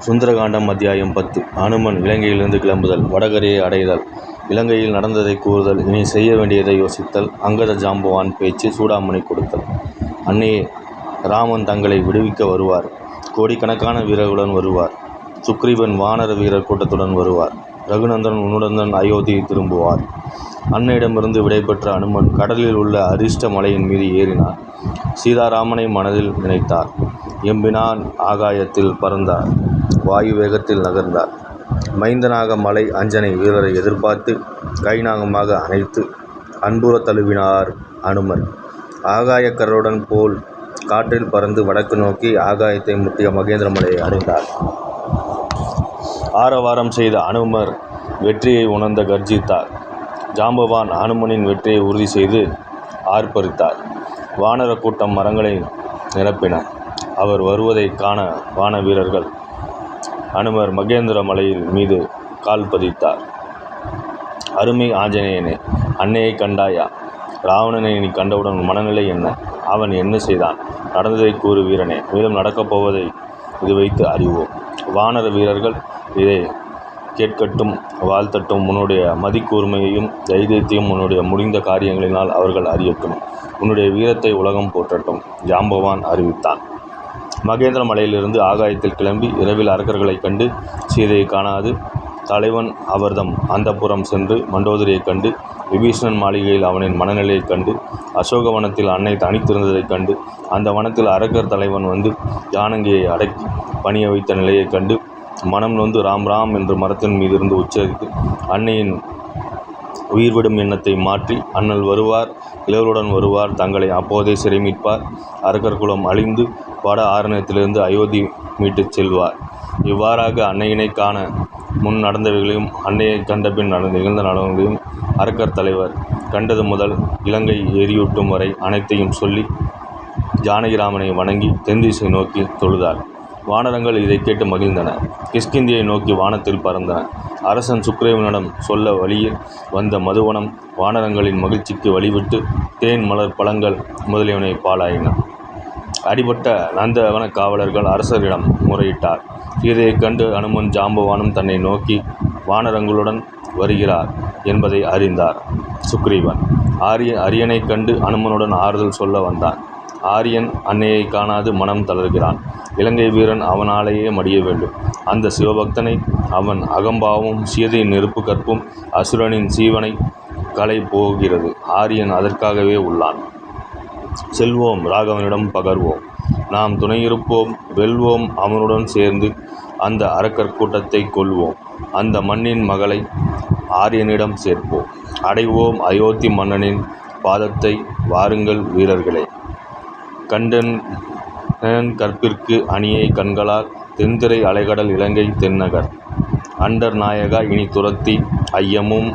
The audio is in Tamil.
சுந்தரகாண்டம் அத்தியாயம் 10. அனுமன் இலங்கையிலிருந்து கிளம்புதல், வடகரையை அடைதல், இலங்கையில் நடந்ததை கூறுதல், இனி செய்ய வேண்டியதை யோசித்தல், அங்கத ஜாம்பவான் பேச்சு சூடாமணி கொடுத்தல். அன்னையே, ராமன் தங்களை விடுவிக்க வருவார். கோடிக்கணக்கான வீரர்களுடன் வருவார். சுக்ரீவன் வானர வீரர் கூட்டத்துடன் வருவார். ரகுநந்தன் உன்னுடன் அயோத்தி திரும்புவார். அன்னையிடமிருந்து விடைபெற்ற அனுமன் கடலில் உள்ள அரிஷ்ட மலையின் மீது ஏறினார். சீதாராமனை மனதில் நினைத்தார். எம்பினான் ஆகாயத்தில் பறந்தார். வாயு வேகத்தில் நகர்ந்தார். மைந்தனாக மலை அஞ்சனை வீரரை எதிர்பார்த்து கைநாகமாக அணைத்து அன்புற தழுவினார் அனுமன். ஆகாயக்கருடன் போல் காற்றில் பறந்து வடக்கு நோக்கி ஆகாயத்தை முட்டிய மகேந்திர மலையை அடைந்தார். ஆரவாரம் செய்த அனுமர் வெற்றியை உணர்ந்த கர்ஜித்தார். ஜாம்பவான் அனுமனின் வெற்றியை உறுதி செய்து ஆர்ப்பரித்தார். வானர கூட்டம் மரங்களை நிரப்பின. அவர் வருவதை காண வான வீரர்கள். அனுமர் மகேந்திர மலையின் மீது கால் பதித்தார். அருமை ஆஞ்சநேயனே, அன்னையை கண்டாயா? ராவணனை நீ கண்டவுடன் மனநிலை என்ன? அவன் என்ன செய்தான்? நடந்ததை கூறு வீரனே. மேலும் நடக்கப் போவதை இது வைத்து அறிவோம். வானர வீரர்கள் இதை கேட்கட்டும், வாழ்த்தட்டும். உன்னுடைய மதிக்கூர்மையையும் தைரியத்தையும் உன்னுடைய முடிந்த காரியங்களினால் அவர்கள் அறியட்டும். உன்னுடைய வீரத்தை உலகம் போற்றட்டும். ஜாம்பவான் அறிவித்தான். மகேந்திர மலையிலிருந்து ஆகாயத்தில் கிளம்பி இரவில் அரக்கர்களைக் கண்டு சீதையை காணாது தலைவன் அவர்தம் அந்தப்புறம் சென்று மண்டோதரியைக் கண்டு விபீஷணன் மாளிகையில் அவனின் மனநிலையைக் கண்டு அசோகவனத்தில் அன்னை தனித்திருந்ததைக் கண்டு அந்த வனத்தில் அரக்கர் தலைவன் வந்து ஜானகியை அடக்கி பணிய வைத்த நிலையைக் கண்டு மனம் நொந்து ராம் ராம் என்று மரத்தின் மீதிருந்து உச்சரித்து அன்னையின் உயிர்விடும் எண்ணத்தை மாற்றி அண்ணல் வருவார், இளவலுடன் வருவார், தங்களை அப்போதே சிறை மீட்பார், அரக்கர் குலம் அழிந்து வட ஆரண்யத்திலிருந்து அயோத்தி மீட்டுச் செல்வார். இவ்வாறாக அன்னையினை காண முன் நடந்தவைகளையும் அன்னையை கண்டபின் நிகழ்ந்த நலன்களையும் அரக்கர் தலைவர் கண்டது முதல் இலங்கை எரியூட்டும் வரை அனைத்தையும் சொல்லி ஜானகிராமனை வணங்கி தென்திசை நோக்கி தொழுதார். வானரங்கள் இதை கேட்டு மகிழ்ந்தன. கிஷ்கிந்தியை நோக்கி வானத்தில் பறந்தன. அரசன் சுக்ரீவனிடம் சொல்ல வழியில் வந்த மதுவனம் வானரங்களின் மகிழ்ச்சிக்கு வழிவிட்டு தேன், மலர், பழங்கள் முதலியவனை பாழாயின. அடிபட்ட நந்தவன காவலர்கள் அரசரிடம் முறையிட்டார். சீதையைக் கண்டு அனுமன் ஜாம்பவானும் தன்னை நோக்கி வானரங்களுடன் வருகிறார் என்பதை அறிந்தார். சுக்ரீவன் அரியணைக் கண்டு அனுமனுடன் ஆறுதல் சொல்ல வந்தான். ஆரியன் அன்னையை காணாது மனம் தளர்கிறான். இலங்கை வீரன் அவனாலேயே மடிய வேண்டும். அந்த சிவபக்தனை அவன் அகம்பாவும் சீதையின் நெருப்பு கற்பும் அசுரனின் சீவனை கலை போகிறது. ஆரியன் அதற்காகவே உள்ளான். செல்வோம், ராகவனிடம் பகர்வோம், நாம் துணையிருப்போம், வெல்வோம், அவனுடன் சேர்ந்து அந்த அரக்கர் கூட்டத்தை கொல்வோம், அந்த மண்ணின் மகளை ஆரியனிடம் சேர்ப்போம், அடைவோம் அயோத்தி மன்னனின் பாதத்தை. வாருங்கள் வீரர்களே. கண்டன் கற்பிற்கு அணியை கண்களால் தென்திரை அலைகடல் இலங்கை தென்னகர் அண்டர் நாயகா இனி துரத்தி ஐயமும்